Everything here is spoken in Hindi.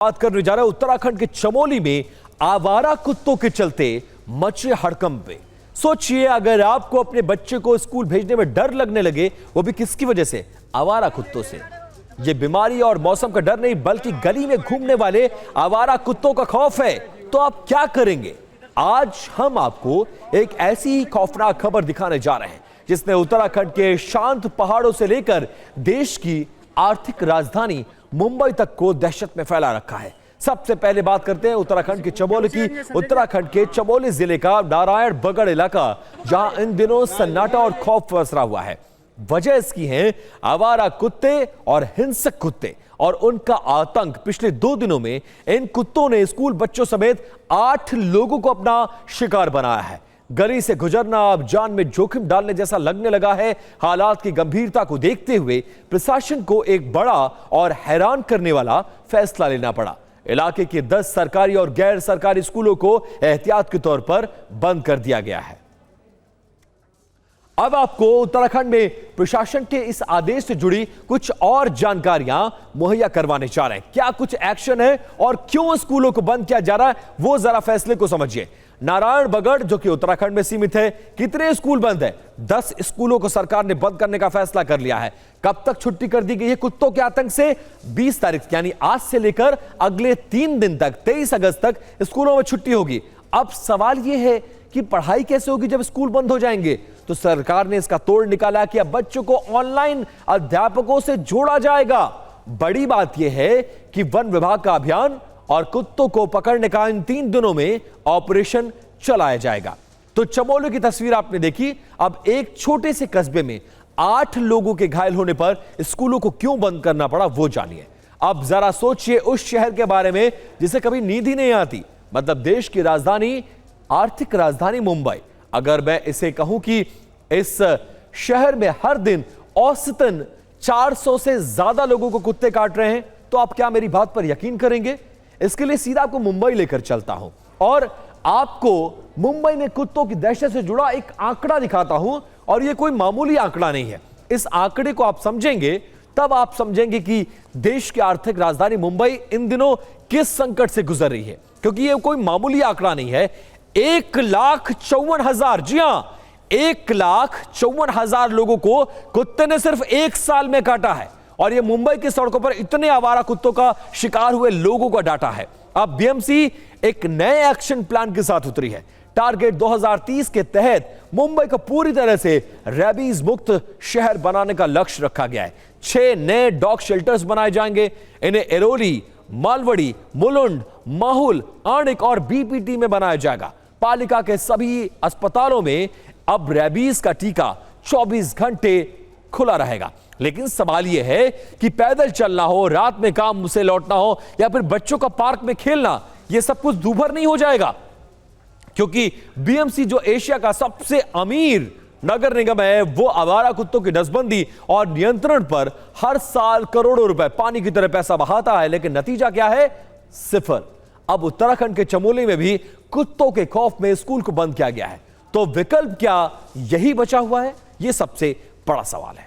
बात करने जा रहे हैं उत्तराखंड के चमोली में आवारा कुत्तों के चलते मचे हड़कंप। सोचिए, अगर आपको अपने बच्चे को स्कूल भेजने में डर लगने लगे, वो भी किसकी वजह से? आवारा कुत्तों से। ये बीमारी और मौसम का डर नहीं, बल्कि गली में घूमने वाले आवारा कुत्तों का खौफ है। तो आप क्या करेंगे? आज हम आपको एक ऐसी खौफनाक खबर दिखाने जा रहे हैं जिसने उत्तराखंड के शांत पहाड़ों से लेकर देश की आर्थिक राजधानी मुंबई तक को दहशत में फैला रखा है। सबसे पहले बात करते हैं उत्तराखंड के चमोली की। उत्तराखंड के चमोली जिले का नारायण बगड़ इलाका, जहां इन दिनों सन्नाटा और खौफ पसरा हुआ है। वजह इसकी है आवारा कुत्ते और हिंसक कुत्ते और उनका आतंक। पिछले 2 दिनों में इन कुत्तों ने स्कूल बच्चों समेत 8 लोगों को अपना शिकार बनाया है। गली से गुजरना अब जान में जोखिम डालने जैसा लगने लगा है। हालात की गंभीरता को देखते हुए प्रशासन को एक बड़ा और हैरान करने वाला फैसला लेना पड़ा। इलाके के 10 सरकारी और गैर सरकारी स्कूलों को एहतियात के तौर पर बंद कर दिया गया है। अब आपको उत्तराखंड में प्रशासन के इस आदेश से जुड़ी कुछ और जानकारियां मुहैया करवाने जा रहे हैं। क्या कुछ एक्शन है और क्यों स्कूलों को बंद किया जा रहा है, वो जरा फैसले को समझिए। नारायण बगड़ जो कि उत्तराखंड में सीमित है, कितने स्कूल बंद है? 10 स्कूलों को सरकार ने बंद करने का फैसला कर लिया है। कब तक छुट्टी कर दी गई है कुत्तों के आतंक से? 20 तारीख यानी आज से लेकर अगले 3 दिन तक 23 अगस्त तक स्कूलों में छुट्टी होगी। अब सवाल यह है कि पढ़ाई कैसे होगी जब स्कूल बंद हो जाएंगे? तो सरकार ने इसका तोड़ निकाला कि अब बच्चों को ऑनलाइन अध्यापकों से जोड़ा जाएगा। बड़ी बात यह है कि वन विभाग का अभियान और कुत्तों को पकड़ने का इन 3 दिनों में ऑपरेशन चलाया जाएगा। तो चमोली की तस्वीर आपने देखी। अब एक छोटे से कस्बे में 8 लोगों के घायल होने पर स्कूलों को क्यों बंद करना पड़ा, वो जानिए। अब जरा सोचिए उस शहर के बारे में जिसे कभी नींद ही नहीं आती, मतलब देश की राजधानी, आर्थिक राजधानी मुंबई। अगर मैं इसे कहूं कि इस शहर में हर दिन औसतन 400 से ज्यादा लोगों को कुत्ते काट रहे हैं, तो आप क्या मेरी बात पर यकीन करेंगे? इसके लिए सीधा आपको मुंबई लेकर चलता हूं और आपको मुंबई में कुत्तों की दहशत से जुड़ा एक आंकड़ा दिखाता हूं। और यह कोई मामूली आंकड़ा नहीं है। इस आंकड़े को आप समझेंगे तब आप समझेंगे कि देश की आर्थिक राजधानी मुंबई इन दिनों किस संकट से गुजर रही है, क्योंकि यह कोई मामूली आंकड़ा नहीं है। 1,54,000, जी हां, 1,54,000 लोगों को कुत्ते ने सिर्फ 1 साल में काटा है। और यह मुंबई की सड़कों पर इतने आवारा कुत्तों का शिकार हुए लोगों का डाटा है। अब बीएमसी एक नए एक्शन प्लान के साथ उतरी है। टारगेट 2030 के तहत मुंबई को पूरी तरह से रेबीज मुक्त शहर बनाने का लक्ष्य रखा गया है। 6 नए डॉग शेल्टर्स बनाए जाएंगे। इन्हें एरोली, मालवड़ी, मुलुंड, माहुल, आणिक और बीपीटी में बनाया जाएगा। पालिका के सभी अस्पतालों में अब रेबीज का टीका 24 घंटे खुला रहेगा। लेकिन सवाल यह है कि पैदल चलना हो, रात में काम से लौटना हो या फिर बच्चों का पार्क में खेलना, यह सब कुछ दूभर नहीं हो जाएगा, क्योंकि बीएमसी जो एशिया का सबसे अमीर नगर निगम है, वो आवारा कुत्तों की नसबंदी और नियंत्रण पर हर साल करोड़ों रुपए पानी की तरह पैसा बहाता है। लेकिन नतीजा क्या है? 0। अब उत्तराखंड के चमोली में भी कुत्तों के खौफ में स्कूल को बंद किया गया है। तो विकल्प क्या यही बचा हुआ है? यह सबसे बड़ा सवाल है।